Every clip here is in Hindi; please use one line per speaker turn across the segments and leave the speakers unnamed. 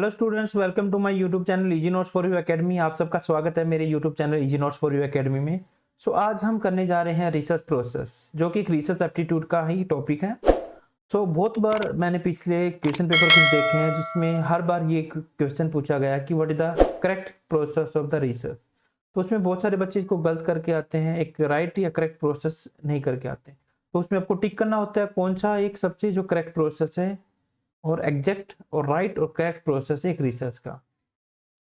Hello students, welcome to my YouTube channel easy notes for you academy. आप सबका स्वागत है मेरे YouTube channel easy notes for you academy में। आज हम करने जा रहे हैं रिसर्च प्रोसेस, जो कि एक रिसर्च एप्टीट्यूड का ही टॉपिक है। बहुत बार मैंने पिछले क्वेश्चन पेपर कुछ देखे हैं जिसमें हर बार ये क्वेश्चन पूछा गया कि what is the correct process of the research. तो उसमें बहुत सारे बच्चे इसको गलत करके आते हैं, एक राइट या करेक्ट प्रोसेस नहीं करके आते हैं। तो उसमें आपको टिक करना होता है कौन सा एक सबसे जो करेक्ट प्रोसेस है, और एग्जैक्ट और राइट और करेक्ट प्रोसेस है एक रिसर्च का।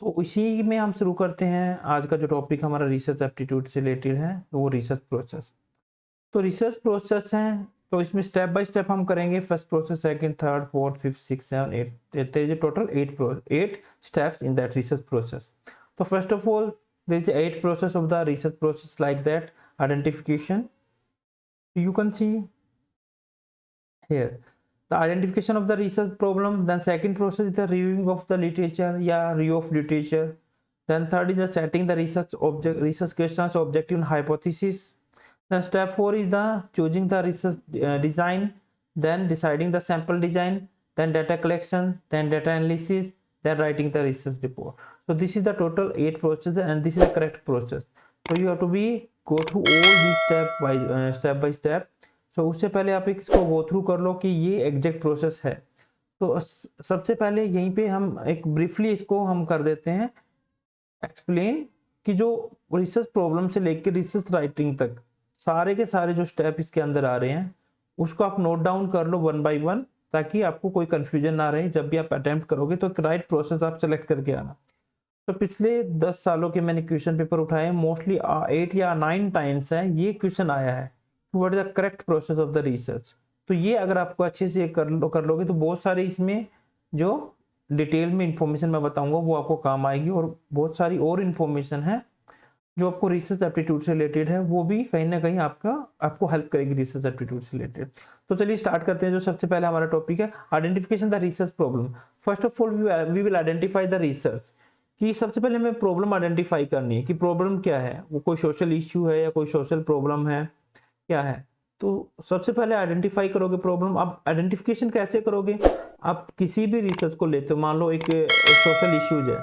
तो इसी में हम शुरू करते हैं। आज का जो टॉपिक हमारा रिसर्च एप्टीट्यूड से रिलेटेड है, तो वो रिसर्च प्रोसेस। तो रिसर्च प्रोसेस है, तो इसमें स्टेप बाय स्टेप हम करेंगे। First process, second, third, fourth, fifth, six, seven, eight, there is total 8 steps in that research process. तो first of all there is 8 process of the research process like that identification, you can see here the identification of the research problem. Then second process is the reviewing of the literature, review of literature. Then third is the setting the research questions, objective and hypothesis. Then step 4 is the choosing the research design, then deciding the sample design, then data collection, then data analysis, then writing the research report. So this is the total 8 processes, and this is the correct process. So you have to be go through all these step by step. उससे पहले आप इसको गो थ्रू कर लो कि ये एग्जैक्ट प्रोसेस है। तो सबसे पहले यहीं पे हम एक ब्रीफली इसको हम कर देते हैं एक्सप्लेन कि जो रिसर्च प्रॉब्लम से लेकर रिसर्च राइटिंग तक सारे के सारे जो स्टेप इसके अंदर आ रहे हैं उसको आप नोट डाउन कर लो वन बाय वन, ताकि आपको कोई कंफ्यूजन ना रहे। जब भी आप अटेम्प्ट करोगे तो एक राइट प्रोसेस आप सेलेक्ट करके आना। तो पिछले 10 सालों के मैंने क्वेश्चन पेपर उठाए, मोस्टली 8 या 9 टाइम्स है ये क्वेश्चन आया है, what is the correct process of the research. तो ये अगर आपको अच्छे से कर लोगे तो बहुत सारे इसमें जो डिटेल में इंफॉर्मेशन मैं बताऊंगा वो आपको काम आएगी, और बहुत सारी और इंफॉर्मेशन है जो आपको रिसर्च एप्टीट्यूड से रिलेटेड है, वो भी कहीं ना कहीं आपको हेल्प करेगी रिसर्च एप्टीट्यूड से रिलेटेड। तो चलिए स्टार्ट करते हैं। जो सबसे पहले हमारा टॉपिक है identification the research problem. First of all we will identify the research, कि सबसे पहले हमें प्रॉब्लम आइडेंटिफाई करनी है कि प्रॉब्लम क्या है, वो कोई सोशल इश्यू है या कोई सोशल प्रॉब्लम है, क्या है। तो सबसे पहले आइडेंटिफाई करोगे प्रॉब्लम। आप आइडेंटिफिकेशन कैसे करोगे, आप किसी भी रिसर्च को लेते हो, मान लो एक सोशल इश्यूज है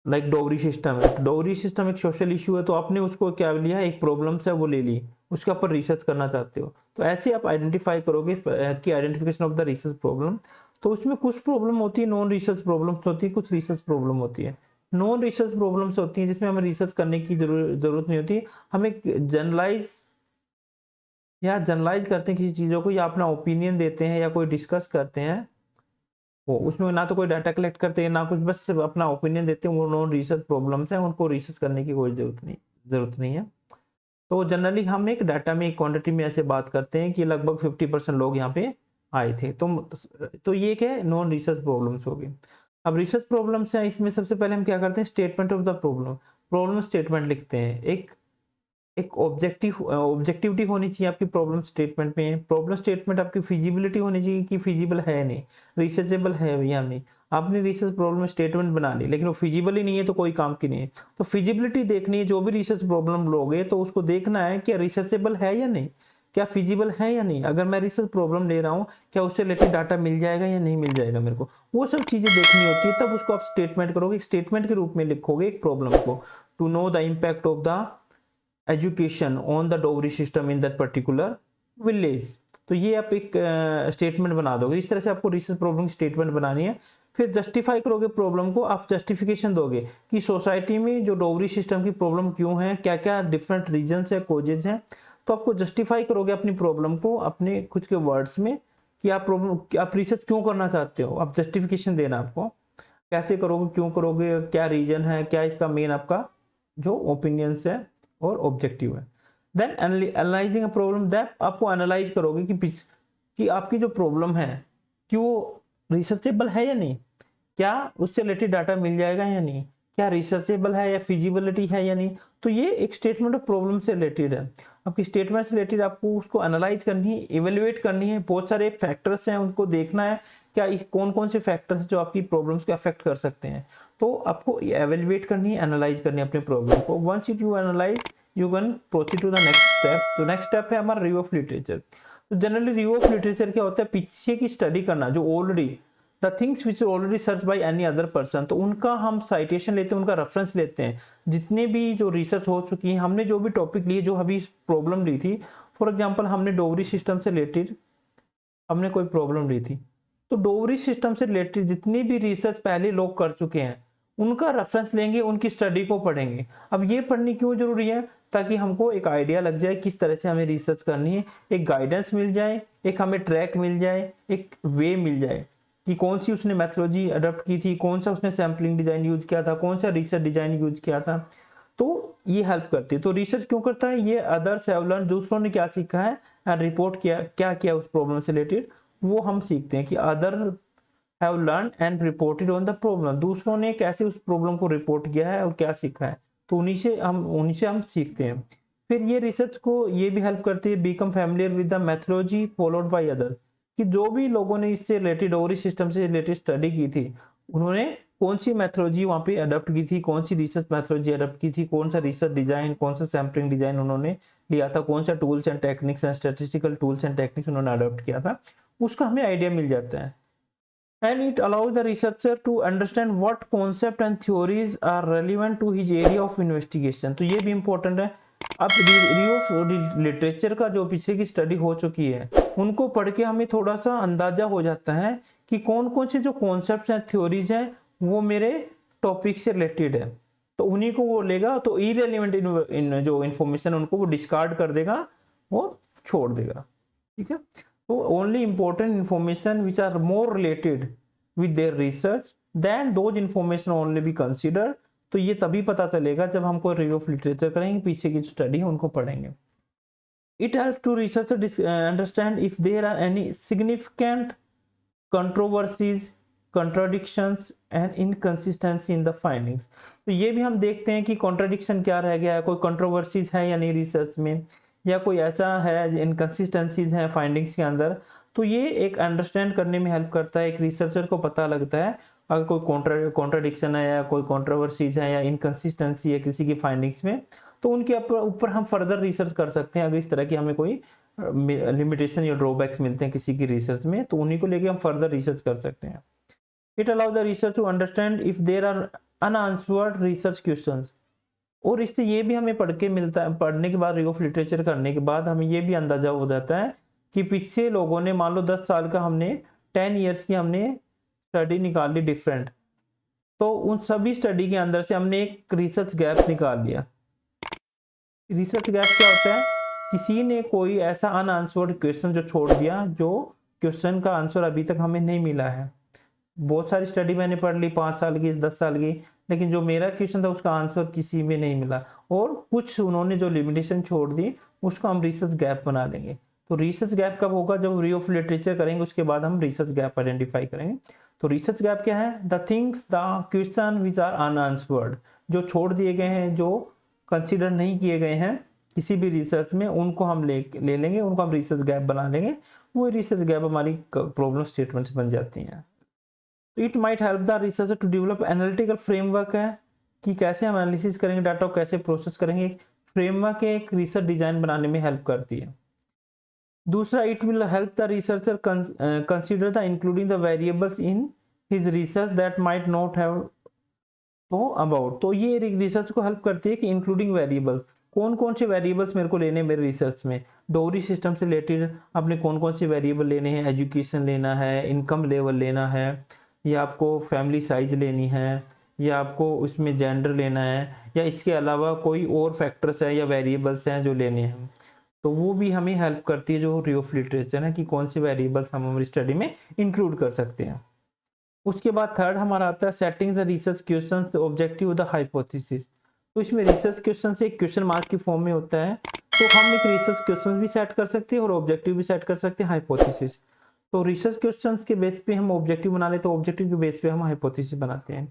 लाइक डोगरी सिस्टम है, डोगरी सिस्टम एक सोशल इशू है, तो आपने उसको क्या लिया, एक प्रॉब्लम से वो ले ली, उसके ऊपर रिसर्च करना चाहते हो। तो ऐसे आप आइडेंटिफाई करोगे कि identification of the research problem. तो उसमें कुछ प्रॉब्लम होती है नॉन रिसर्च प्रॉब्लम्स होती है, कुछ रिसर्च प्रॉब्लम होती है। नॉन रिसर्च प्रॉब्लम्स होती है जिसमें हमें रिसर्च करने की जरूरत नहीं होती, हमें जनरलाइज करते हैं किसी चीजों को, या अपना ओपिनियन देते हैं या कोई डिस्कस करते हैं, वो उसमें ना तो कोई डाटा कलेक्ट करते हैं ना कुछ, बस सिर्फ अपना ओपिनियन देते हैं। वो नॉन रिसर्च प्रॉब्लम्स हैं, उनको रिसर्च करने की कोई जरूरत नहीं है। तो जनरली हम एक डाटा में एक क्वांटिटी में ऐसे बात करते हैं कि लगभग 50% लोग यहाँ पे आए थे। तो ये क्या है, नॉन रिसर्च प्रॉब्लम्स हो गई। अब रिसर्च प्रॉब्लम्स हैं, इसमें सबसे पहले हम क्या करते हैं, statement of the problem, problem statement लिखते हैं। एक ऑब्जेक्टिविटी होनी चाहिए आपकी प्रॉब्लम स्टेटमेंट में। प्रॉब्लम स्टेटमेंट आपकी फिजिबिलिटी होनी चाहिए कि फिजिबल है नहीं, रिसर्चेबल है या नहीं। आपने रिसर्च प्रॉब्लम स्टेटमेंट बना ली लेकिन वो फिजिबल ही नहीं है तो कोई काम की नहीं है। तो फिजिबिलिटी देखनी है, जो भी रिसर्च प्रॉब्लम लोगे तो उसको देखना है क्या रिसर्चेबल है या नहीं, क्या फिजिबल है या नहीं। अगर मैं रिसर्च प्रॉब्लम ले रहा हूँ, क्या उससे रिलेटेड डाटा मिल जाएगा या नहीं मिल जाएगा मेरे को, वो सब चीजें देखनी होती है। तब उसको आप स्टेटमेंट करोगे, स्टेटमेंट के रूप में लिखोगे एक प्रॉब्लम को। To know the impact of the education on the dowry system in that particular village. तो ये आप एक स्टेटमेंट बना दोगे। इस तरह से आपको रिसर्च प्रॉब्लम स्टेटमेंट बनानी है। फिर जस्टिफाई करोगे प्रॉब्लम को, आप जस्टिफिकेशन दोगे कि सोसाइटी में जो डोगरी सिस्टम की प्रॉब्लम क्यों है, क्या क्या डिफरेंट रीजंस है, कोजेज हैं। तो आपको जस्टिफाई करोगे अपनी प्रॉब्लम को अपने खुद के वर्ड्स में कि आप रिसर्च क्यों करना चाहते हो। आप जस्टिफिकेशन देना, आपको कैसे करोगे, क्यों करोगे, क्या रीजन है, क्या इसका मेन आपका जो ओपिनियंस है और ऑब्जेक्टिव है। Then analysing a problem, that आपको एनालाइज करोगे कि आपकी जो प्रॉब्लम है कि वो रिसर्चेबल है या नहीं, क्या उससे रिलेटेड डाटा मिल जाएगा या नहीं, क्या रिसर्चेबल है या फिजिबिलिटी है या नहीं। तो ये एक स्टेटमेंट ऑफ प्रॉब्लम से रिलेटेड है। आपकी स्टेटमेंट से रिलेटेड आपको उसको एनालाइज करनी है, इवेल्युएट करनी है। बहुत सारे फैक्टर्स हैं, उनको देखना है क्या कौन कौन से फैक्टर्स जो आपकी प्रॉब्लम्स को अफेक्ट कर सकते हैं। तो आपको एवेल्युएट करनी है, एनालाइज करनी है अपने प्रॉब्लम को। Once you analyse you can proceed to the next step. तो नेक्स्ट स्टेप है हमारा रिव्यू ऑफ लिटरेचर। तो जनरली रिव्यू ऑफ लिटरेचर क्या होता है, पीछे की स्टडी करना जो already the things which already search by any other person, तो उनका हम साइटेशन लेते हैं, उनका रेफरेंस लेते हैं। जितने भी जो रिसर्च हो चुकी है, हमने जो भी टॉपिक लिए, जो अभी प्रॉब्लम ली थी, फॉर एग्जांपल हमने डोगरी सिस्टम से रिलेटेड हमने कोई प्रॉब्लम ली थी, तो डोगरी सिस्टम से रिलेटेड जितनी भी रिसर्च पहले लोग कर चुके हैं उनका रेफरेंस लेंगे, उनकी स्टडी को पढ़ेंगे। अब ये पढ़नी क्यों जरूरी है? ताकि हमको एक आइडिया लग जाए किस तरह से हमें रिसर्च करनी है, एक गाइडेंस मिल जाए, एक हमें ट्रैक मिल जाए, एक वे मिल जाए कि कौन सी उसने मेथोलॉजी अडॉप्ट की थी, कौन सा उसने सैम्पलिंग डिजाइन यूज किया था, कौन सा रिसर्च डिजाइन यूज किया था। तो ये हेल्प करती है। तो रिसर्च क्यों करता है? ये अदर्स हैव लर्न, दूसरों ने क्या सीखा है एंड रिपोर्ट किया, क्या किया उस प्रॉब्लम से रिलेटेड, वो हम सीखते हैं कि other have learn and reported on the problem, दूसरों ने कैसे उस प्रॉब्लम को रिपोर्ट किया है और क्या सीखा है, तो उन्हीं से हम सीखते हैं। फिर ये रिसर्च को ये भी हेल्प करती है become familiar with the methodology followed by other, कि जो भी लोगों ने इससे रिलेटेड डोगरी सिस्टम से रिलेटेड स्टडी की थी, उन्होंने कौन सी मेथोलॉजी वहाँ पे अडॉप्ट की थी, कौन सी रिसर्च मेथोलॉजी अडॉप्ट की थी, कौन सा रिसर्च डिजाइन, कौन सा सैम्पलिंग डिजाइन उन्होंने लिया था, कौन सा tools and techniques and statistical tools and techniques उन्होंने अडॉप्ट किया था, उसका हमें आइडिया मिल जाता है। And it allows the researcher to understand what concept and theories are relevant to his area of investigation। तो ये भी important है। अब रिव्यू ऑफ लिटरेचर का जो पीछे की स्टडी हो चुकी है, उनको पढ़ के हमें थोड़ा सा अंदाजा हो जाता है कि कौन कौन से जो कॉन्सेप्ट हैं, थ्योरीज हैं, वो मेरे टॉपिक से रिलेटेड है, तो उन्हीं को वो लेगा। तो इरेलीवेंट जो इंफॉर्मेशन उनको वो डिस्कार्ड कर देगा, वो छोड़ देगा। ठीक है, तो only important information which are more related with their research then those information only be consider. तो ये तभी पता चलेगा जब हम कोई रिव्यू ऑफ लिटरेचर करेंगे, पीछे की स्टडी है उनको पढ़ेंगे। It helps to researcher understand if there are any significant controversies, contradictions and inconsistency in the findings। तो ये भी हम देखते हैं कि कॉन्ट्राडिक्शन क्या रह गया है, कोई कंट्रोवर्सीज है या नहीं रिसर्च में, या कोई ऐसा है इनकंसिस्टेंसीज हैं फाइंडिंग्स के अंदर। तो ये एक अंडरस्टैंड करने में हेल्प करता है, एक रिसर्चर को पता लगता है अगर कोई कॉन्ट्राडिक्शन है या कोई कंट्रोवर्सीज है या इनकंसिस्टेंसी है किसी की फाइंडिंग्स में, तो उनके ऊपर हम फर्दर रिसर्च कर सकते हैं। अगर इस तरह की हमें कोई लिमिटेशन या ड्रॉबैक्स मिलते हैं किसी की रिसर्च में, तो उन्हीं को लेके हम फर्दर रिसर्च कर सकते हैं। It allow the research to understand if there are unanswered research questions. और इससे ये भी हमें पढ़ के मिलता है, पढ़ने के बाद रिव्यू ऑफ लिटरेचर करने के बाद हमें ये भी अंदाजा हो जाता है कि पीछे लोगों ने, मान लो 10 साल का हमने 10 ईयर्स की हमने स्टडी निकाल ली डिफरेंट, तो उन सभी स्टडी के अंदर से हमने एक रिसर्च गैप निकाल लिया। रिसर्च गैप क्या होता है? किसी ने कोई ऐसा अनआंसर्ड क्वेश्चन जो छोड़ दिया, जो क्वेश्चन का आंसर अभी तक हमें नहीं मिला है। बहुत सारी स्टडी मैंने पढ़ ली 5 साल की, 10 साल की, लेकिन जो मेरा क्वेश्चन था उसका आंसर किसी में नहीं मिला, और कुछ उन्होंने जो लिमिटेशन छोड़ दी, उसको हम रिसर्च गैप बना लेंगे। तो रिसर्च गैप कब होगा? जब रिव्यू ऑफ लिटरेचर करेंगे, उसके बाद हम रिसर्च गैप आइडेंटिफाई करेंगे। तो रिसर्च गैप क्या है? The things, the question which are unanswered, जो छोड़ दिए गए हैं, जो कंसिडर नहीं किए गए हैं किसी भी रिसर्च में, उनको हम ले लेंगे, उनको हम रिसर्च गैप बना लेंगे। वो रिसर्च गैप हमारी प्रॉब्लम स्टेटमेंट्स बन जाती हैं। It might help the researcher to develop analytical framework, है कि कैसे हम एनालिसिस करेंगे, डाटा को कैसे प्रोसेस करेंगे। फ्रेमवर्क एक रिसर्च डिजाइन बनाने में हेल्प करती है। दूसरा, it will help the researcher consider the including the variables in his research that might not have तो अबाउट। तो ये रिसर्च को हेल्प करती है कि इंक्लूडिंग वेरिएबल्स, कौन कौन से वेरिएबल्स मेरे को लेने मेरे रिसर्च में। डोगरी सिस्टम से रिलेटेड आपने कौन कौन से वेरिएबल लेने हैं? एजुकेशन लेना है, इनकम लेवल लेना है, या आपको फैमिली साइज लेनी है, या आपको उसमें जेंडर लेना है, या इसके अलावा कोई और फैक्टर्स है या वेरिएबल्स हैं जो लेने हैं। तो वो भी हमें हेल्प करती है जो रिव्यू ऑफ लिटरेचर है, कि कौन से वेरिएबल्स हम हमारी स्टडी में इंक्लूड कर सकते हैं। उसके बाद थर्ड हमारा आता है setting the research question objective the hypothesis. तो इसमें रिसर्च क्वेश्चन से एक क्वेश्चन मार्क की फॉर्म में होता है, तो हम एक रिसर्च क्वेश्चन भी सेट कर सकते हैं और ऑब्जेक्टिव भी सेट कर सकते हैं, हाइपोथेसिस। तो रिसर्च क्वेश्चंस के बेस पे हम ऑब्जेक्टिव बना लेते हैं, ऑब्जेक्टिव के बेस पे हम हाइपोथेसिस बनाते हैं।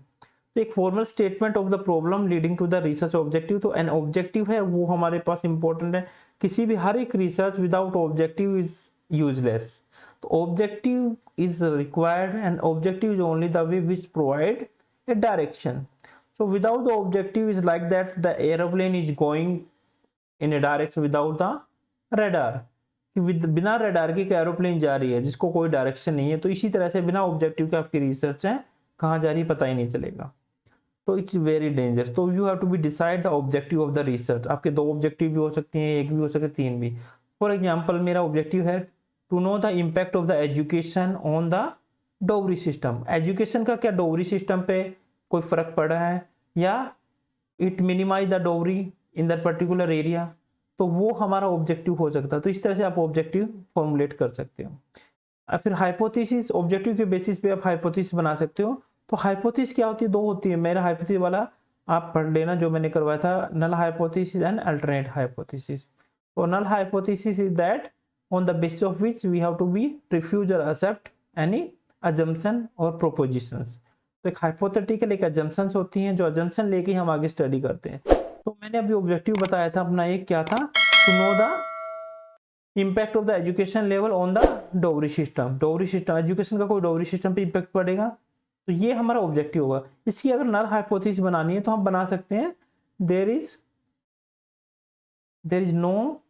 तो एक formal statement of the problem leading to the research objective. तो एन ऑब्जेक्टिव है वो हमारे पास इंपॉर्टेंट है। किसी भी हर एक research without objective is useless. तो objective is required and objective is only the way which provide a direction. So without the objective is like that the aeroplane is going in a direction without the radar, कि बिना रडार के एक एरोप्लेन जा रही है जिसको कोई डायरेक्शन नहीं है, तो इसी तरह से बिना ऑब्जेक्टिव के आपकी रिसर्च है कहाँ जा रही है पता ही नहीं चलेगा, तो इट्स वेरी डेंजरस। तो you have to be decide the objective of the research. आपके 2 ऑब्जेक्टिव भी हो सकती हैं, एक भी हो सकते हैं, 3 भी। फॉर एग्जाम्पल मेरा ऑब्जेक्टिव है to know the impact of the education on the dowry system. Education का क्या डोगरी सिस्टम पे कोई फर्क पड़ा है, या it minimise the Dogri in that particular area, तो वो हमारा ऑब्जेक्टिव हो सकता है। तो इस तरह से आप ऑब्जेक्टिव फॉर्मुलेट कर सकते हो। और फिर हाइपोथेसिस, ऑब्जेक्टिव के बेसिस पे आप हाइपोथेसिस बना सकते हो। तो हाइपोथेसिस क्या होती है, 2 होती है। मेरा हाइपोथेसिस वाला आप पढ़ लेना जो मैंने करवाया था, null hypothesis and alternate hypothesis. तो null hypothesis is that on the basis of which we have to be refuse or accept any assumption or propositions। तो एक हाइपोथेटिकल एक assumptions होती हैं, जो assumption लेके हम आगे स्टडी करते हैं। तो मैंने अभी ऑब्जेक्टिव बताया था अपना, एक क्या था, to know the impact of the education level on the dowry system. Dowry system, education का कोई डोगरी सिस्टम पे इम्पैक्ट पड़ेगा, तो ये हमारा ऑब्जेक्टिव होगा। इसकी अगर नल हाइपोथेसिस बनानी है तो हम बना सकते हैं, there is no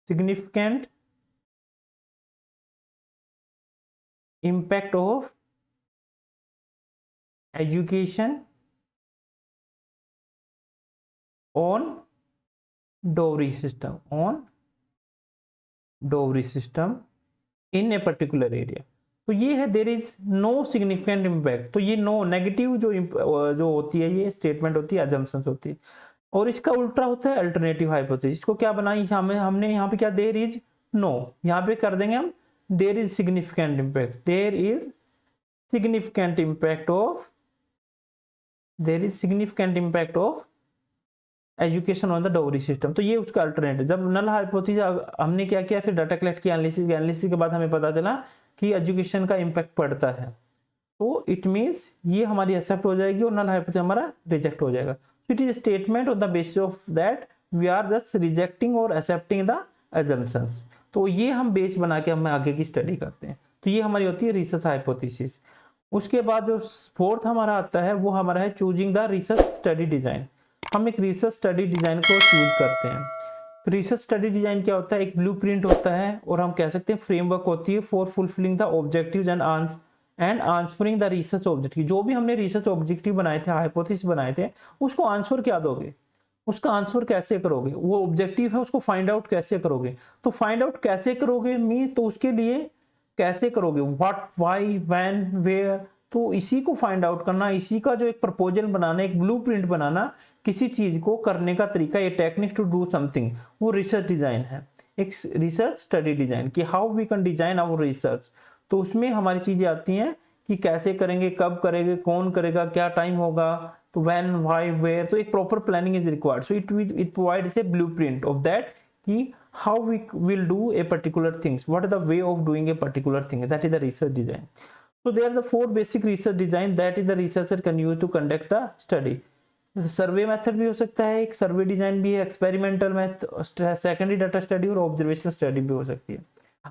significant impact of education on dowry system in a particular area। तो ये है there is no significant impact. तो ये नो नेगेटिव जो होती है, ये स्टेटमेंट होती है, अजम्पशंस होती है। और इसका उल्टा होता है अल्टरनेटिव हाइपोथेसिस। इसको क्या बनाई हमने यहाँ पे क्या, देयर इज नो, यहाँ पे कर देंगे हम there is significant impact, there is significant impact of education on the dowry system. तो ये उसका अल्टरनेटिव। जब नल हाइपोथेसिस हमने क्या किया, फिर डाटा कलेक्ट किया, एनालिसिस के बाद हमें पता चला कि एजुकेशन का इम्पैक्ट पड़ता है, तो इट मीन्स ये हमारी एक्सेप्ट हो जाएगी और नल हाइपोथेसिस हमारा रिजेक्ट हो जाएगा। It is a statement on the basis of that we are just rejecting or accepting the assumptions। तो ये हम बेस बना के हम आगे की स्टडी करते हैं। तो ये हमारी होती है रिसर्च हाइपोथेसिस। उसके बाद जो फोर्थ हमारा आता है वो हमारा है choosing the research study design. हम एक रिसर्च स्टडी डिजाइन को चूज करते हैं। तो रिसर्च स्टडी डिजाइन क्या होता है, एक ब्लूप्रिंट होता है, और हम कह सकते हैं फ्रेमवर्क होती है for fulfilling the objectives and answering the research objective. जो भी हमने रिसर्च ऑब्जेक्टिव बनाए थे, हाइपोथेसिस बनाए थे, उसको आंसर क्या दोगे, उसका आंसर कैसे करोगे, वो ऑब्जेक्टिव है उसको फाइंड आउट कैसे करोगे। तो फाइंड आउट कैसे करोगे मींस, तो उसके लिए कैसे करोगे, व्हाट, व्हाई, व्हेन, वेयर, तो इसी को फाइंड आउट करना, इसी का जो एक प्रपोजल बनाना, एक ब्लूप्रिंट बनाना, किसी चीज को करने का तरीका, ये टेक्निक्स टू डू समथिंग, वो रिसर्च डिजाइन है, एक रिसर्च स्टडी डिजाइन कि how we can design our research. तो उसमें हमारी चीजें आती हैं कि कैसे करेंगे, कब करेंगे, कौन करेगा, क्या टाइम होगा, तो व्हेन, व्हाई, वेयर, तो एक proper planning is required. So it provides a blueprint of that कि how we will do a particular things, what is the way of doing a particular thing, that is the research design। So there are the 4 basic research design that is the researcher can use to conduct the study। Survey method भी हो सकता है, एक सर्वे डिजाइन भी है, experimental method, secondary data study और ऑब्जर्वेशन स्टडी भी हो सकती है।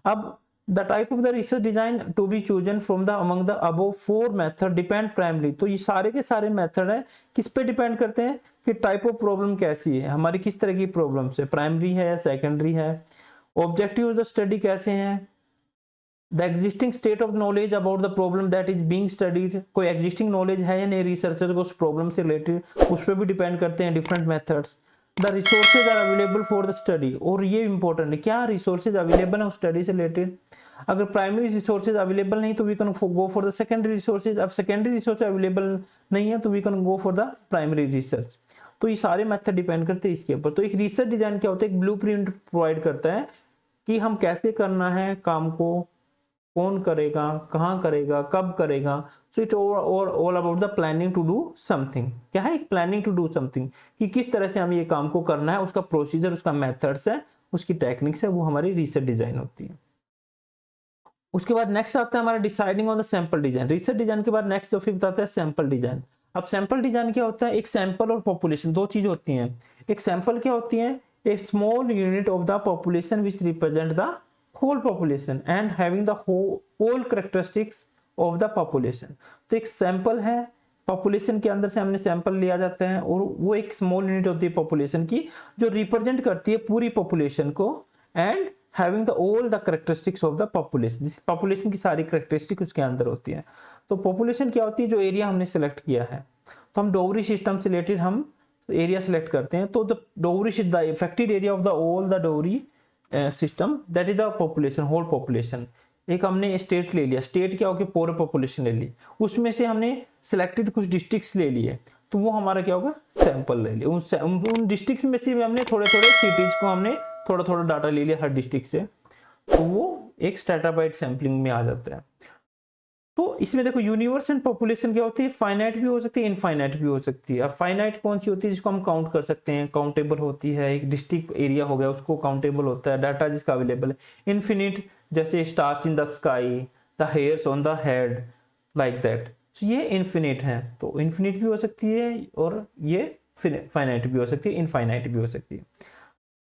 अब the type of the research design to be chosen from the among the above 4 method depend primarily। तो ये सारे के सारे मेथड है किस पे डिपेंड करते हैं कि टाइप ऑफ प्रॉब्लम कैसी है, हमारी किस तरह की प्रॉब्लम है, प्राइमरी है या सेकेंडरी है, ऑब्जेक्टिव ऑफ द स्टडी कैसे हैं, the existing state of knowledge about the problem that is being studied, कोई एग्जिस्टिंग नॉलेज है या नहीं रिसर्चर को उस प्रॉब्लम से रिलेटेड, उस पर भी डिपेंड करते हैं different methods. The resources are available for the study, और ये इंपॉर्टेंट है, क्या रिसोर्सेज अवेलेबल है उस स्टडी से रिलेटेड। अगर प्राइमरी रिसोर्सेज अवेलेबल नहीं तो we can go for the secondary resources, अब सेकेंडरी रिसोर्स अवेलेबल नहीं है तो we can go for the primary research. तो ये सारे मेथड डिपेंड करते हैं इसके ऊपर। तो एक रिसर्च डिजाइन क्या होता है, एक ब्लूप्रिंट प्रोवाइड करता है कि हम कैसे करना है काम को, कौन करेगा, कहाँ करेगा, कब करेगा। So it all about the planning to do something. क्या है, एक प्लानिंग टू डू समथिंग कि किस तरह से हमें ये काम को करना है, उसका प्रोसीजर, उसका मेथड्स है, उसकी टेक्निक्स है, वो हमारी रिसर्च डिजाइन होती है। उसके बाद नेक्स्ट आता है हमारा deciding on the sample design. Research design के बाद नेक्स्ट जो फिफ्थ आता है सैंपल डिजाइन। अब सैंपल डिजाइन क्या होता है, एक सैंपल और पॉपुलेशन, 2 चीज होती हैं। एक सैंपल क्या होती है, एक small unit of the population which represent the whole population and having the whole characteristics of the population. तो एक सैंपल है पॉपुलेशन के अंदर से हमने सैंपल लिया जाता है और वो एक स्मॉल यूनिट होती है पॉपुलेशन की, जो रिप्रेजेंट करती है पूरी पॉपुलेशन को and having the all the characteristics of the population, जिस पॉपुलेशन की सारी कैरेक्टरिस्टिक उसके अंदर होती है। तो पॉपुलेशन क्या होती है, जो एरिया हमने सेलेक्ट किया है। तो हम डोगरी सिस्टम से रिलेटेड हम एरिया सेलेक्ट करते हैं, तो the dowry the affected area of the all the dowry system that is the population, whole population. एक हमने स्टेट ले लिया, स्टेट क्या होगी, पूरे पॉपुलेशन ले ली, उसमें से हमने सिलेक्टेड कुछ डिस्ट्रिक्ट्स ले लिए, तो वो हमारा क्या होगा, सैंपल ले लिया। उन डिस्ट्रिक्ट्स में से भी हमने थोड़े थोड़े सिटीज को हमने थोड़ा थोड़ा डाटा ले लिया हर डिस्ट्रिक्ट से, तो वो एक स्ट्रैटाबाइट सैंपलिंग में आ जाता है। तो इसमें देखो यूनिवर्स एंड पॉपुलेशन क्या होती है, फाइनाइट भी हो सकती है, इनफाइनाइट भी हो सकती है। अब फाइनाइट कौन सी होती है, जिसको हम काउंट कर सकते हैं, काउंटेबल होती है, एक डिस्ट्रिक्ट एरिया हो गया उसको काउंटेबल होता है, डाटा जिसका अवेलेबल है। इनफिनिट जैसे stars in the sky, the hairs on the head, like that. तो ये इनफिनिट है, तो इनफिनिट भी हो सकती है और ये फाइनाइट भी हो सकती है, इनफाइनाइट भी हो सकती है।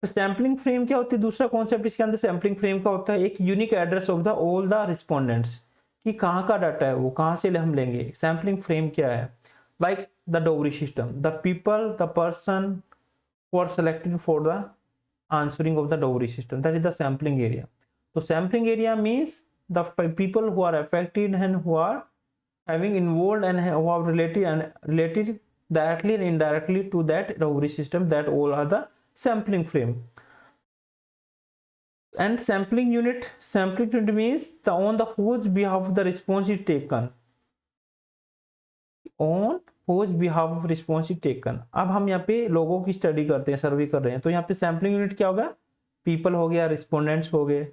तो सैम्पलिंग फ्रेम क्या होती है, दूसरा कॉन्सेप्ट इसके अंदर सैम्पलिंग फ्रेम का होता है, एक unique address of the all the respondents, कि कहाँ का डाटा है, वो कहाँ से हम लेंगे। सैम्पलिंग फ्रेम क्या है, like the dowry system, the people the person who are selected for the answering of the dowry system, that is the sampling area. तो sampling area means the people who are affected and who are having involved and who are related directly and indirectly to that Rowry system, that all are the sampling frame. And sampling unit means the on the whose behalf the response is taken, on whose behalf response is taken। अब हम यहाँ पे लोगों की स्टडी करते हैं, सर्वे कर रहे हैं, तो यहाँ पे सैम्पलिंग यूनिट क्या होगा, पीपल हो गया, रिस्पोंडेंट्स हो गए।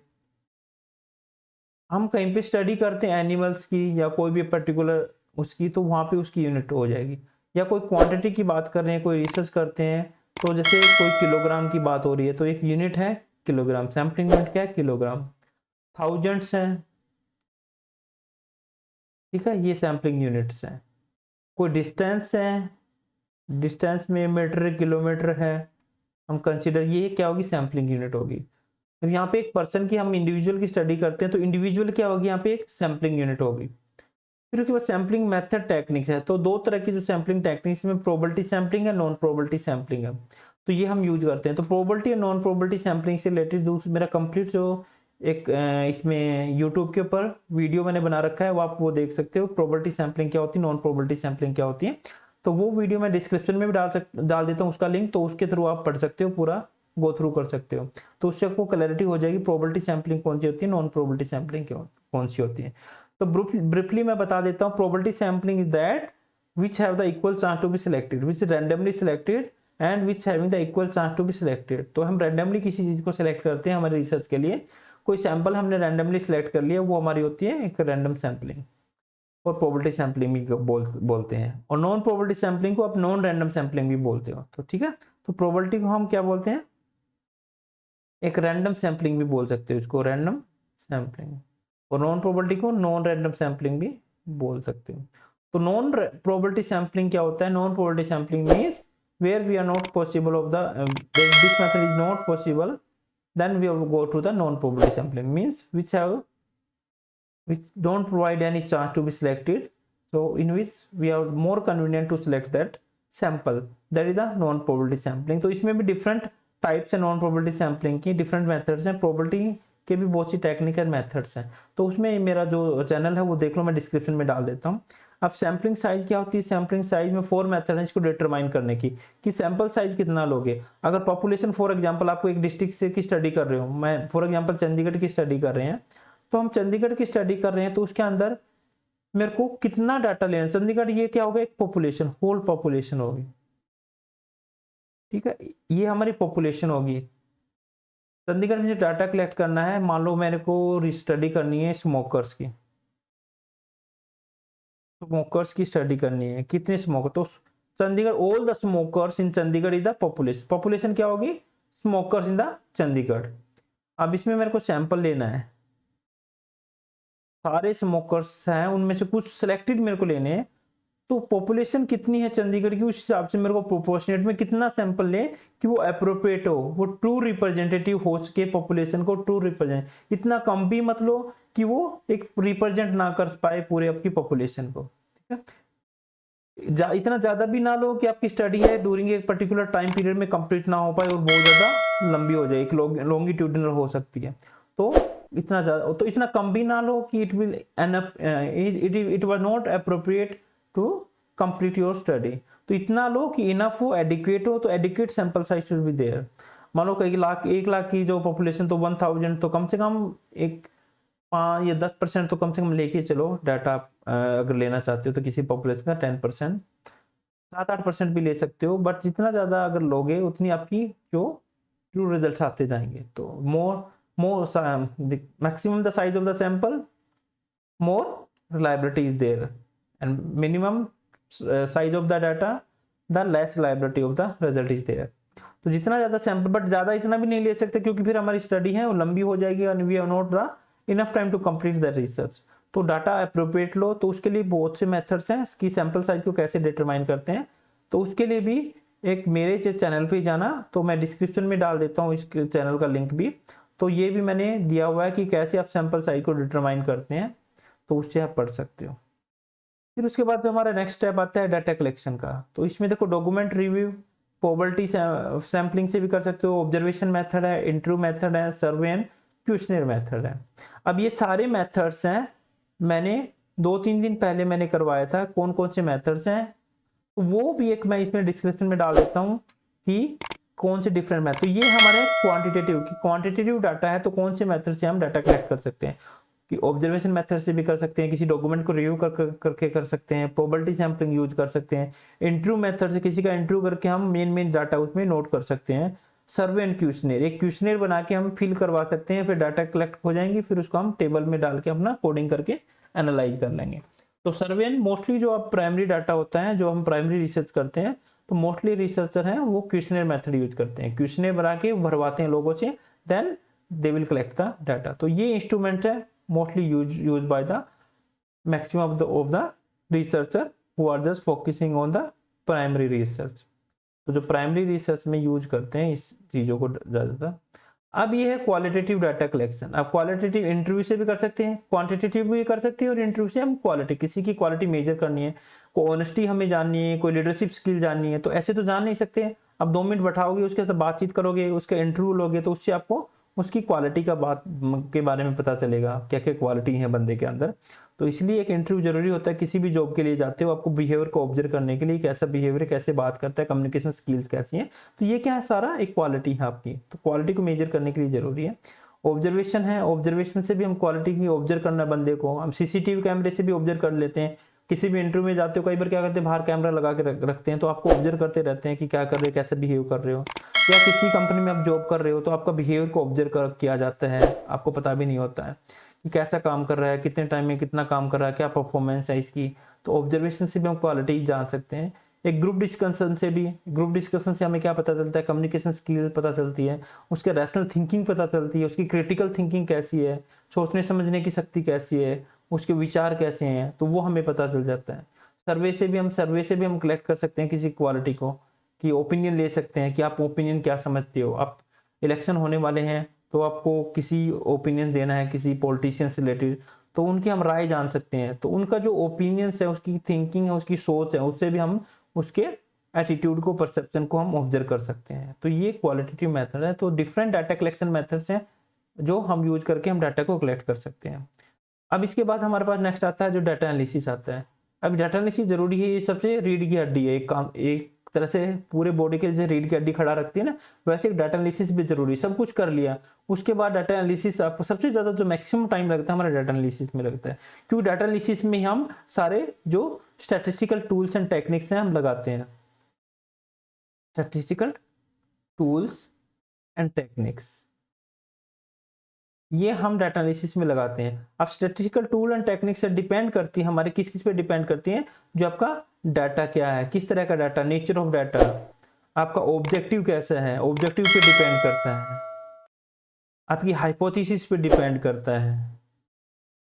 हम कहीं पे स्टडी करते हैं एनिमल्स की या कोई भी पर्टिकुलर उसकी, तो वहाँ पे उसकी यूनिट हो जाएगी। या कोई क्वांटिटी की बात कर रहे हैं, कोई रिसर्च करते हैं, तो जैसे कोई किलोग्राम की बात हो रही है, तो एक यूनिट है किलोग्राम, सैम्पलिंग यूनिट क्या है, किलोग्राम। थाउजेंड्स हैं, ठीक है, ये सैम्पलिंग यूनिट्स हैं। कोई डिस्टेंस है, डिस्टेंस में मीटर किलोमीटर है, हम कंसिडर, ये क्या होगी, सैम्पलिंग यूनिट होगी। तो यहाँ पे एक पर्सन की हम इंडिविजुअल की स्टडी करते हैं, तो इंडिविजुअल क्या होगी, यहाँ पे एक सैम्पलिंग यूनिट होगी। फिर उसके बाद सैम्पलिंग मेथड टेक्निक्स है, तो दो तरह की जो सैम्पलिंग टेक्निक्स में प्रोबेबिलिटी सैम्पलिंग है, नॉन प्रोबेबिलिटी सैम्पलिंग है, तो ये हम यूज करते हैं। तो प्रोबेबिलिटी और नॉन प्रोबेबिलिटी सैम्पलिंग से रिलेटेड मेरा कंप्लीट जो एक इसमें यूट्यूब के ऊपर वीडियो मैंने बना रखा है, वो आप वो देख सकते हो, प्रोबेबिलिटी सैम्पलिंग क्या होती है, नॉन प्रोबेबिलिटी सैम्पलिंग क्या होती है। तो वो वीडियो मैं डिस्क्रिप्शन में भी डाल देता हूँ उसका लिंक, तो उसके थ्रू आप पढ़ सकते हो, पूरा गो थ्रू कर सकते हो, तो उससे आपको क्लैरिटी हो जाएगी प्रोबेबिलिटी सैम्पलिंग कौन सी होती है, नॉन प्रोबेबिलिटी सैम्पलिंग कौन सी होती है। तो ब्रीफली मैं बता देता हूँ, probability sampling is that which have the equal chance to be selected, which is randomly selected and which having the equal chance to be selected। तो हम randomly किसी चीज को select करते हैं हमारे रिसर्च के लिए, कोई सैंपल हमने randomly select कर लिया, वो हमारी होती है एक random sampling, और प्रोबेबिलिटी सैम्पलिंग भी बोलते हैं। और नॉन प्रोबेबिलिटी सैम्पलिंग को आप नॉन रैंडम सैम्पलिंग भी बोलते हो, तो ठीक है। तो प्रोबेबिलिटी को हम क्या बोलते हैं, एक रैंडम सैम्पलिंग भी बोल सकते हो इसको, रैंडम सैम्पलिंग, और नॉन प्रोबेबिलिटी को नॉन रैंडम सैम्पलिंग भी बोल सकते हो। तो नॉन प्रोबेबिलिटी सैम्पलिंग क्या होता है, non probability sampling means where we are not possible of the this method is not possible, then we will go to the non probability sampling, means which don't provide any chance to be selected, so in which we are more convenient to select that sample, that is the non probability sampling। तो इसमें भी different टाइप्स है नॉन प्रोबेबिलिटी सैम्पलिंग की, डिफरेंट मेथड्स हैं, प्रोबेबिलिटी के भी बहुत सी टेक्निकल मेथड्स हैं, तो उसमें मेरा जो चैनल है वो देख लो, मैं डिस्क्रिप्शन में डाल देता हूँ। अब सैम्पलिंग साइज क्या होती है, सैम्पलिंग साइज में 4 मेथड है इसको डिटरमाइन करने की, कि सैंपल साइज कितना लोगे। अगर पॉपुलेशन फॉर एग्जांपल आपको एक डिस्ट्रिक्ट से की स्टडी कर रहे हो, मैं फॉर एग्जांपल चंडीगढ़ की स्टडी कर रहे हैं, तो हम चंडीगढ़ की स्टडी कर रहे हैं, तो उसके अंदर मेरे को कितना डाटा लेना, चंडीगढ़ ये क्या होगा, एक पॉपुलेशन, होल पॉपुलेशन होगी, ठीक है, ये हमारी पॉपुलेशन होगी। चंडीगढ़ में डाटा कलेक्ट करना है, मान लो मेरे को स्टडी करनी है स्मोकर्स की, स्मोकर्स की स्टडी करनी है, कितने स्मोकर, तो Chandigarh all the smokers in Chandigarh is the population, population क्या होगी, स्मोकर्स इन द चंडीगढ़। अब इसमें मेरे को सैंपल लेना है, सारे स्मोकर्स हैं उनमें से कुछ सिलेक्टेड मेरे को लेने हैं, तो पॉपुलेशन कितनी है चंडीगढ़ की, उस हिसाब से मेरे को प्रोपोर्शनेट में कितना सैंपल ले कि वो अप्रोप्रिएट हो, वो ट्रू रिप्रेजेंटेटिव हो सके, पॉपुलेशन को ट्रू रिप्रेजेंट, इतना कम भी मत लो कि वो एक रिप्रेजेंट ना कर पाए पूरे आपकी पॉपुलेशन को, ठीक है। इतना ज्यादा भी ना लो कि आपकी स्टडी है ड्यूरिंग एक पर्टिकुलर टाइम पीरियड में कंप्लीट ना हो पाए और बहुत ज्यादा लंबी हो जाए, एक लॉन्गिट्यूडिनल हो सकती है। तो इतना ज्यादा, तो इतना कम भी ना लो कि it will enough it was not appropriate to complete your study. तो इतना लो कि इनफ हो, एडिक्वेट हो, तो adequate sample size should be there. मान लो कई लाख, 1 लाख की जो पॉपुलेशन, तो 1000, तो कम से कम एक 5 या 10% तो कम से कम लेके चलो डाटा। अगर लेना चाहते हो तो किसी पॉपुलेशन का 10%, 7-8% भी ले सकते हो, बट जितना ज्यादा अगर लोगे उतनी आपकी जो ट्रू रिजल्ट आते जाएंगे। तो more more maximum the size of the sample, more reliability is there, and minimum size of the data, the less reliability of the result is there। तो जितना ज्यादा सैंपल, बट ज्यादा इतना भी नहीं ले सकते क्योंकि फिर हमारी स्टडी है वो लंबी हो जाएगी और we have not the enough time to complete the research. तो डाटा अप्रोप्रिएट लो, तो उसके लिए बहुत से मेथड्स हैं कि सैंपल साइज को कैसे डिटरमाइन करते हैं। तो उसके लिए भी एक मेरे चैनल पे जाना, तो मैं डिस्क्रिप्शन में डाल देता हूँ इस चैनल का लिंक भी। तो ये भी मैंने दिया हुआ है कि कैसे आप सैंपल साइज को डिटरमाइन करते हैं, तो उससे आप पढ़ सकते हो। फिर उसके बाद जो हमारा नेक्स्ट स्टेप आता है डाटा कलेक्शन का, तो इसमें देखो डॉक्यूमेंट रिव्यू, प्रोबेबिलिटी सैंपलिंग से भी कर सकते हो, ऑब्जर्वेशन मेथड है, इंटरव्यू मेथड है, सर्वे एंड क्वेश्चनर मेथड है। अब ये सारे मेथड्स हैं, मैंने 2-3 दिन पहले मैंने करवाया था कौन कौन से मेथड्स हैं, तो वो भी एक मैं इसमें डिस्क्रिप्शन में डाल देता हूँ कि कौन से डिफरेंट मेथड। तो ये हमारे क्वांटिटेटिव डाटा है, तो कौन से मेथड से हम डाटा कलेक्ट कर सकते हैं, कि ऑब्जर्वेशन मेथड से भी कर सकते हैं, किसी डॉक्यूमेंट को रिव्यू करके कर सकते हैं, प्रोबेबिलिटी सैंपलिंग यूज कर सकते हैं, इंटरव्यू मेथड से किसी का इंटरव्यू करके हम मेन डाटा उसमें नोट कर सकते हैं, सर्वे एंड क्वेश्चनर, एक क्वेश्चनर बना के हम फिल करवा सकते हैं, फिर डाटा कलेक्ट हो जाएंगे, फिर उसको हम टेबल में डाल के अपना कोडिंग करके एनालाइज कर लेंगे। तो सर्वे एंड मोस्टली जो आप प्राइमरी डाटा होता है, जो हम प्राइमरी रिसर्च करते हैं, तो मोस्टली रिसर्चर हैं वो क्वेश्चनर मेथड यूज करते हैं, क्वेश्चनर बना के भरवाते हैं लोगों से, then they will collect the data. तो ये इंस्ट्रूमेंट है mostly used by the maximum of the researcher who are just focusing on the primary research। तो जो प्राइमरी रिसर्च में यूज करते हैं इस चीजों को ज्यादातर। अब ये है क्वालिटेटिव डाटा कलेक्शन। अब क्वालिटेटिव इंटरव्यू से भी कर सकते हैं, क्वांटिटेटिव भी कर सकते हैं, और इंटरव्यू से हम क्वालिटी, किसी की क्वालिटी मेजर करनी है, कोई ऑनेस्टी हमें जाननी है, कोई लीडरशिप स्किल जाननी है, तो ऐसे तो जान नहीं सकते। अब 2 मिनट बैठाओगे, उसके साथ बातचीत करोगे, उसका इंटरव्यू लोगे, तो उससे आपको उसकी क्वालिटी का बात के बारे में पता चलेगा, क्या क्या क्वालिटी है बंदे के अंदर। तो इसलिए एक इंटरव्यू जरूरी होता है, किसी भी जॉब के लिए जाते हो आपको बिहेवियर को ऑब्जर्व करने के लिए, कैसा बिहेवियर, कैसे बात करता है, कम्युनिकेशन स्किल्स कैसी है, तो ये क्या है, सारा एक क्वालिटी है आपकी। तो क्वालिटी को मेजर करने के लिए जरूरी है। ऑब्जर्वेशन है, ऑब्जर्वेशन से भी हम क्वालिटी की ऑब्जर्व करना बंदे को, हम सीसीटीवी कैमरे से भी ऑब्जर्व कर लेते हैं। किसी भी इंटरव्यू में जाते हो, कई बार क्या करते हैं, बाहर कैमरा लगा के रखते हैं, तो आपको ऑब्जर्व करते रहते हैं कि क्या कर रहे हो, कैसे बिहेव कर रहे हो। या किसी कंपनी में आप जॉब कर रहे हो, तो आपका बिहेवियर को ऑब्जर्व किया जाता है, आपको पता भी नहीं होता है कि कैसा काम कर रहा है, कितने टाइम में कितना काम कर रहा है, क्या परफॉर्मेंस है इसकी। तो ऑब्जर्वेशन से भी हम क्वालिटी जान सकते हैं। एक ग्रुप डिस्कशन से भी, ग्रुप डिस्कशन से हमें क्या पता चलता है, कम्युनिकेशन स्किल पता चलती है, उसके रैशनल थिंकिंग पता चलती है, उसकी क्रिटिकल थिंकिंग कैसी है, सोचने समझने की शक्ति कैसी है, उसके विचार कैसे हैं, तो वो हमें पता चल जाता है। सर्वे से भी हम कलेक्ट कर सकते हैं किसी क्वालिटी को, कि ओपिनियन ले सकते हैं कि आप ओपिनियन क्या समझते हो। आप इलेक्शन होने वाले हैं, तो आपको किसी ओपिनियन देना है किसी पॉलिटिशियन से रिलेटेड, तो उनकी हम राय जान सकते हैं। तो उनका जो ओपिनियंस है, उसकी थिंकिंग है, उसकी सोच है, उससे भी हम उसके एटीट्यूड को, परसेप्शन को हम ऑब्जर्व कर सकते हैं। तो ये क्वालिटेटिव मेथड है। तो डिफरेंट डाटा कलेक्शन मेथड्स हैं जो हम यूज करके हम डाटा को कलेक्ट कर सकते हैं। अब इसके बाद हमारे पास नेक्स्ट आता है जो डाटा एनालिसिस आता है। अब डाटा एनालिसिस जरूरी है, ये सबसे रीढ़ की हड्डी है, एक काम, एक तरह से पूरे बॉडी के जैसे रीढ़ की हड्डी खड़ा रखती है ना, वैसे एक डाटा एनालिसिस भी जरूरी है। सब कुछ कर लिया, उसके बाद डाटा एनालिसिस, आपको सबसे ज्यादा जो मैक्सिमम टाइम लगता है हमारा डाटा एनालिसिस में लगता है, क्योंकि डाटा एनालिसिस में हम सारे जो स्टैटिस्टिकल टूल्स एंड टेक्निक्स हैं हम लगाते हैं। स्टैटिस्टिकल टूल्स एंड टेक्निक्स ये हम डाटा एनालिसिस में लगाते हैं। अब स्टैटिस्टिकल टूल एंड टेक्निक से डिपेंड करती है हमारे, किस किस पे डिपेंड करती है, जो आपका डाटा क्या है, किस तरह का डाटा, नेचर ऑफ डाटा, आपका ऑब्जेक्टिव कैसा है, ऑब्जेक्टिव पे डिपेंड करता है, आपकी हाइपोथेसिस पे डिपेंड करता है,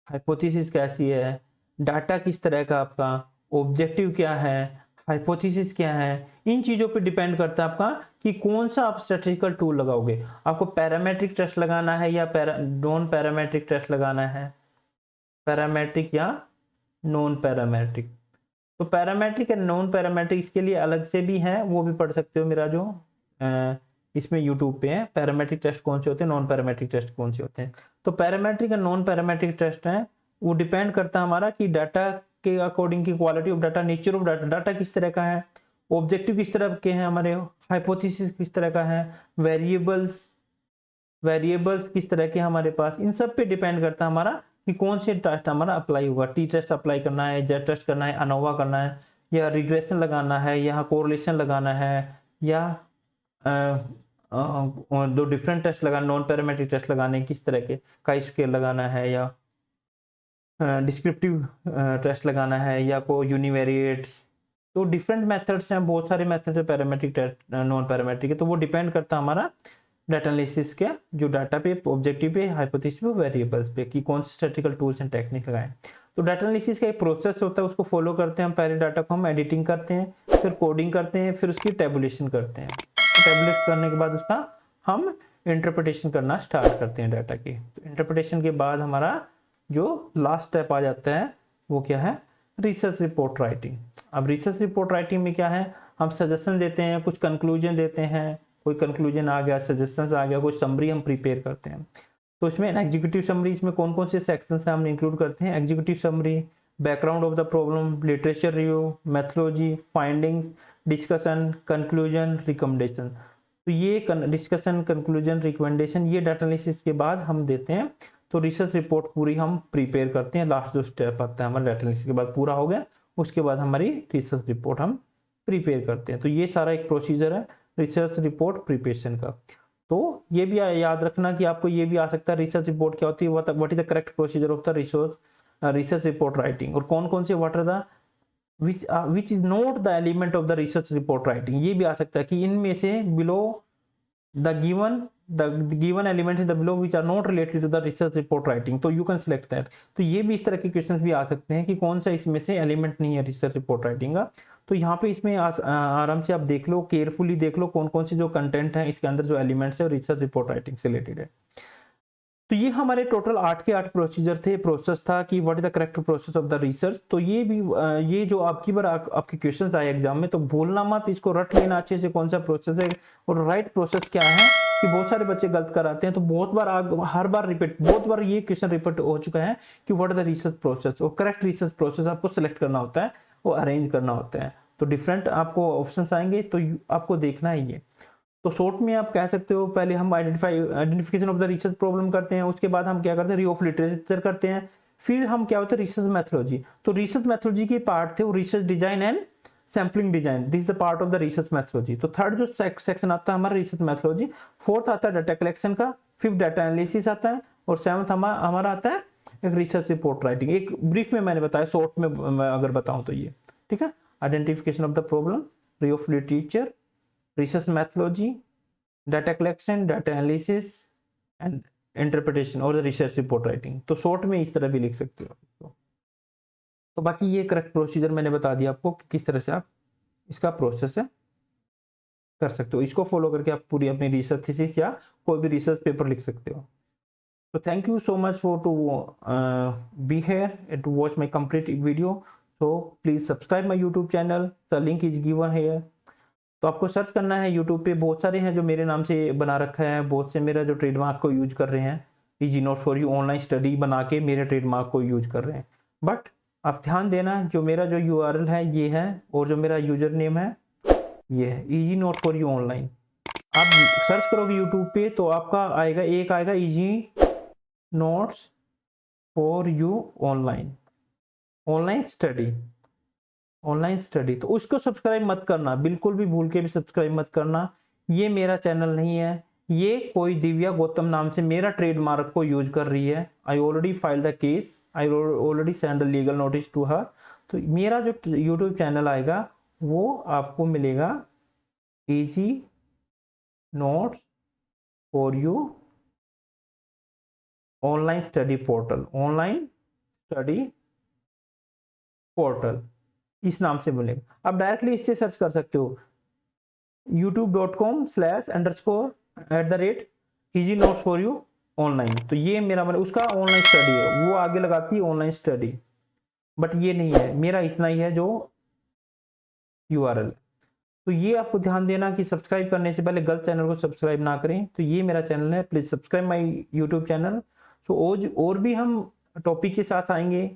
हाइपोथेसिस कैसी है, डाटा किस तरह का, आपका ऑब्जेक्टिव क्या है, हाइपोथेसिस क्या है, इन चीजों पे डिपेंड करता है आपका कि कौन सा आप स्टैटिस्टिकल टूल लगाओगे। आपको पैरामेट्रिक टेस्ट लगाना है या नॉन पैरामेट्रिक टेस्ट लगाना है, पैरामेट्रिक या नॉन पैरामेट्रिक। तो पैरामेट्रिक एंड नॉन पैरामेट्रिक इसके लिए अलग से भी है, वो भी पढ़ सकते हो। मेरा जो इसमें यूट्यूब पे है, पैरामेट्रिक टेस्ट कौन से होते हैं, नॉन पैरामेट्रिक टेस्ट कौन से होते हैं। तो parametric and non parametric test है, वो डिपेंड करता है हमारा कि डाटा के अकॉर्डिंग की quality of data, nature of data, data किस तरह का है, ऑब्जेक्टिव किस तरह के हैं हमारे, हाइपोथेसिस किस तरह का है, वेरिएबल्स किस तरह के हमारे पास, इन सब पे डिपेंड करता है हमारा कि कौन से टेस्ट हमारा अप्लाई होगा। टी टेस्ट अप्लाई करना है, जेड टेस्ट करना है, अनोवा करना है, या रिग्रेशन लगाना है, या कोरिलेशन लगाना है, या दो डिफरेंट टेस्ट लगाना, नॉन पैरामेट्रिक टेस्ट लगाने किस तरह के काई स्केल लगाना है, या डिस्क्रिप्टिव टेस्ट लगाना है, या को यूनिवेरिएट। तो डिफरेंट मेथड्स हैं, बहुत सारे मेथड्स है पैरामेट्रिक टेस्ट नॉन पैरामेट्रिक के। तो वो डिपेंड करता है हमारा डाटा एनालिसिस के जो डाटा पे, ऑब्जेक्टिव पे, हाइपोथेसिस पे, वेरिएबल्स पे कि कौन से स्टैटिस्टिकल टूल्स एंड टेक्निक लगाएं। तो डाटा एनालिसिस का एक प्रोसेस होता है, उसको फॉलो करते हैं हम। पहले डाटा को हम एडिटिंग करते हैं, फिर कोडिंग करते हैं, फिर उसकी टेबुलेशन करते हैं। टेबुलेट करने के बाद उसका हम इंटरप्रिटेशन करना स्टार्ट करते हैं डाटा की। तो इंटरप्रिटेशन के बाद हमारा जो लास्ट स्टेप आ जाता है वो क्या है, रिसर्च रिपोर्ट राइटिंग। अब रिसर्च रिपोर्ट राइटिंग में क्या है, हम सजेशन देते हैं, कुछ कंक्लूजन देते हैं, कोई कंक्लूजन आ गया, सजेशंस आ गया, कुछ समरी हम प्रिपेयर करते हैं। तो इसमें एग्जीक्यूटिव समरी, इसमें कौन कौन से सेक्शंस हैं हम इंक्लूड करते हैं। Executive summary, background of the problem, literature review, methodology, findings, discussion, conclusion, recommendation. तो ये डिस्कशन, कंक्लूजन, रिकमेंडेशन ये डाटा एनालिसिस के बाद हम देते हैं। तो रिसर्च रिपोर्ट पूरी हम प्रिपेयर करते हैं। लास्ट जो स्टेप आता है हमारा डाटा एनालिसिस के बाद पूरा हो गया, उसके बाद हमारी रिसर्च रिपोर्ट हम प्रिपेयर करते हैं। तो ये सारा एक प्रोसीजर है रिसर्च रिपोर्ट प्रिपरेशन का। तो ये भी याद रखना कि आपको ये भी आ सकता है रिसर्च रिपोर्ट क्या होती है, what is the correct procedure of the research report writing, और कौन कौन से what are the which is not the element of the research report writing. ये भी आ सकता है कि इनमें से below the given element in the below which are not related to the research report writing, तो you can select that। तो ये भी इस तरह के क्वेश्चंस भी आ सकते हैं कि कौन सा इसमें से एलिमेंट नहीं है रिसर्च रिपोर्ट राइटिंग का। तो यहाँ पे इसमें आराम से आप देख लो, केयरफुली देख लो कौन कौन से जो कंटेंट है इसके अंदर, जो एलिमेंट्स है रिसर्च रिपोर्ट राइटिंग से रिलेटेड है। तो ये हमारे टोटल 8 के 8 प्रोसीजर थे, प्रोसेस था कि what is the correct process of the research. तो ये भी ये जो आपकी बार आपके क्वेश्चंस आए एग्जाम में, तो भूलना मत, इसको रट लेना अच्छे से कौन सा प्रोसेस है और राइट प्रोसेस क्या है। कि बहुत सारे बच्चे गलत कराते हैं, तो बहुत बार हर बार रिपीट, बहुत बार ये क्वेश्चन रिपीट हो चुका है कि what is the research process, और करेक्ट रिसर्च प्रोसेस आपको सिलेक्ट करना होता है, वो अरेंज करना होता है। तो डिफरेंट आपको ऑप्शंस आएंगे, तो आपको देखना है ये। तो शॉर्ट में आप कह सकते हो, पहले हम identification of the research problem करते हैं, उसके बाद हम क्या करते हैं, रिव्यू ऑफ लिटरेचर करते हैं, फिर हम क्या होता है रिसर्च मैथोलॉजी। तो रिसर्च मैथोलॉजी के पार्ट थे वो research design and sampling design, this the part of the research methodology. तो थर्ड जो सेक्शन आता है हमारा रिसर्च मैथोलॉजी, फोर्थ आता है डाटा कलेक्शन का, फिफ्थ डाटा एनालिसिस आता है, और सेवंथ हमारा आता है एक रिसर्च रिपोर्ट राइटिंग। एक ब्रीफ में मैंने बताया, शॉर्ट में मैं अगर बताऊं तो ये ठीक है, identification of the problem, review of literature, research methodology, data collection, data analysis and interpretation और रिसर्च रिपोर्ट राइटिंग। तो शॉर्ट में इस तरह भी लिख सकते हो। तो बाकी ये करेक्ट प्रोसीजर मैंने बता दिया आपको कि किस तरह से आप इसका प्रोसेस है कर सकते हो। इसको फॉलो करके आप पूरी अपनी रिसर्च थीसिस या कोई भी रिसर्च पेपर लिख सकते हो। तो thank you so much for to be here and to watch my complete video. So please subscribe my YouTube channel, the link is given here. तो आपको सर्च करना है यूट्यूब पे, बहुत सारे हैं जो मेरे नाम से बना रखा है, बहुत से मेरा जो ट्रेडमार्क को यूज कर रहे हैं, easy notes for you online study बना के मेरे ट्रेडमार्क को यूज कर रहे हैं। बट आप ध्यान देना, जो मेरा जो यूआरएल है ये है, और जो मेरा यूजर नेम है ये है, easy notes for you online. आप सर्च करोगे यूट्यूब पे तो आपका आएगा, एक आएगा easy notes for you online, online study, online study. तो उसको सब्सक्राइब मत करना, बिल्कुल भी भूल के भी सब्सक्राइब मत करना। ये मेरा चैनल नहीं है, ये कोई दिव्या गौतम नाम से मेरा ट्रेडमार्क को यूज कर रही है। I already file the case, I already send the legal notice to her. तो मेरा जो यूट्यूब चैनल आएगा वो आपको मिलेगा easy notes for you online study portal, online study portal इस नाम से मिलेगा। आप डायरेक्टली इससे सर्च कर सकते हो youtube.com/_@easy notes for you online. तो ये मेरा मतलब उसका ऑनलाइन स्टडी है, वो आगे लगाती है ऑनलाइन स्टडी, बट ये नहीं है मेरा, इतना ही है जो URL। तो ये आपको ध्यान देना कि सब्सक्राइब करने से पहले गलत चैनल को सब्सक्राइब ना करें। तो ये मेरा चैनल है, please subscribe my YouTube channel. So और भी हम टॉपिक के साथ आएंगे।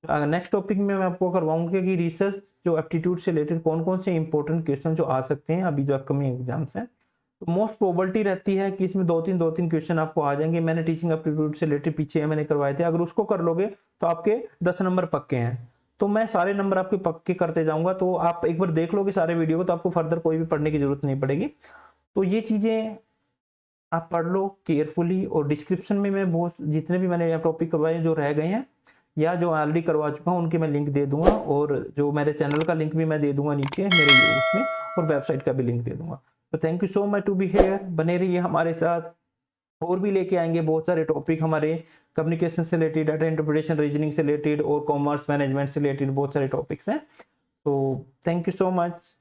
नेक्स्ट टॉपिक में मैं आपको करवाऊंगा कि रिसर्च जो एप्टीट्यूड से रिलेटेड कौन कौन से इंपॉर्टेंट क्वेश्चन जो आ सकते हैं अभी जो अपकमिंग एग्जाम्स हैं। तो मोस्ट प्रोबेबिलिटी रहती है कि इसमें दो तीन क्वेश्चन आपको आ जाएंगे। मैंने टीचिंग एप्टीट्यूड से रिलेटेड पीछे मैंने करवाए थे, अगर उसको कर लोगे तो आपके 10 नंबर पक्के हैं। तो मैं सारे नंबर आपके पक्के करते जाऊंगा, तो आप एक बार देख लोगे सारे वीडियो को तो आपको फर्दर कोई भी पढ़ने की जरूरत नहीं पड़ेगी। तो ये चीजें आप पढ़ लो केयरफुली, और डिस्क्रिप्शन में मैं बहुत जितने भी मैंने टॉपिक करवाए जो रह गए हैं या जो ऑलरेडी करवा चुका हूं उनके मैं लिंक दे दूंगा, और जो मेरे चैनल का लिंक भी मैं दे दूंगा नीचे मेरे उसमें, और वेबसाइट का भी लिंक दे दूंगा। तो thank you so much to be here, बने रहिए हमारे साथ। और भी लेके आएंगे बहुत सारे टॉपिक हमारे कम्युनिकेशन से रिलेटेड, डाटा इंटरप्रिटेशन, रीजनिंग से रिलेटेड और कॉमर्स मैनेजमेंट से रिलेटेड बहुत सारे टॉपिक्स हैं। तो थैंक यू सो मच।